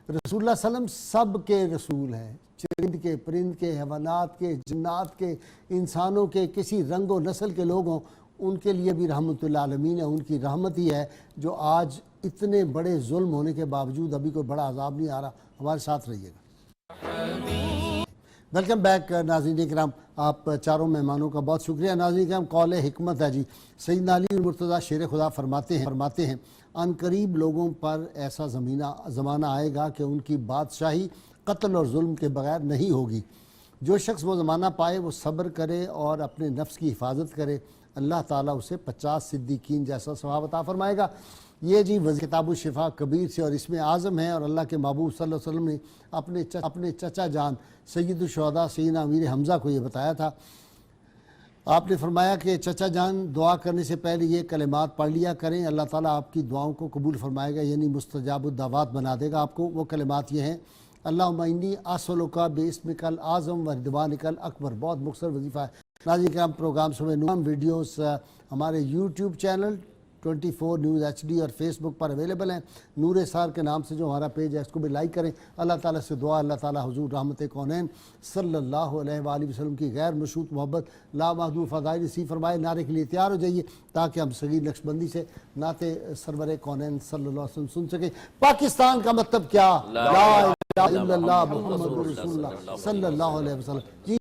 رسول اللہ صلی اللہ علیہ وسلم سب کے رسول ہیں، چرند کے، پرند کے، حیوانات کے، جنات کے، انسانوں کے، کسی رنگ و نسل کے لوگ ہوں، ان کے لیے بھی رحمت العالمین ہے۔ ان کی رحمت ہی ہے جو آج اتنے بڑے ظلم ہونے کے باوجود ابھی کوئی بڑا عذاب نہیں آ رہا۔ ہمارے ساتھ رہیے گا۔ ویلکم بیک ناظرین اکرام، آپ چاروں مہمانوں کا بہت شکریہ۔ ناظرین اکرام، قول حکمت ہے جی، سیدنا علی مرتضیٰ شیر خدا فرماتے ہیں ان قریب لوگوں پر ایسا زمانہ آئے گا کہ ان کی بادشاہی قتل اور ظلم کے بغیر نہیں ہوگی۔ جو شخص وہ زمانہ پائے وہ صبر کرے اور اپنے نفس کی حفاظت کرے، اللہ تعالیٰ اسے 50 صدیقین جیسا ثواب عطا فرمائے گا۔ یہ جی کتاب الشفا کبیر سے اور اس میں اعظم ہے، اور اللہ کے محبوب صلی اللہ علیہ وسلم نے اپنے چچا جان سید الشہداء سیدنا امیر حمزہ کو یہ بتایا تھا۔ آپ نے فرمایا کہ چچا جان دعا کرنے سے پہلے یہ کلمات پڑھ لیا کریں، اللہ تعالیٰ آپ کی دعاؤں کو قبول فرمائے گا، یعنی مستجاب الدعوات بنا دے گا آپ کو۔ وہ کلمات یہ ہیں: اللہم انی اسألک باسمک العظم ورضوانک الاکبر۔ بہت مختصر وظیفہ ہے۔ ناظرین کرام، پروگرام صبح نام ویڈیوز ہمارے یوٹیوب چینل 24 نیوز HD اور فیس بک پر اویلیبل ہیں۔ نور سار کے نام سے جو ہمارا پیج ہے اس کو بھی لائک کریں۔ اللہ تعالیٰ سے دعا، اللہ تعالیٰ حضور رحمت کونین صلی اللہ علیہ وآلہ وسلم کی غیر مشروط محبت لامحدود فضائل نصیب فرمائے۔ نعرے کے لیے تیار ہو جائیے تاکہ ہم صغیر نقشبندی سے نعت سرور کونین صلی اللہ علیہ وسلم سن سکیں۔ پاکستان کا مطلب کیا؟ لا الہ الا اللہ محمد رسول اللہ صلی اللہ علیہ وسلم۔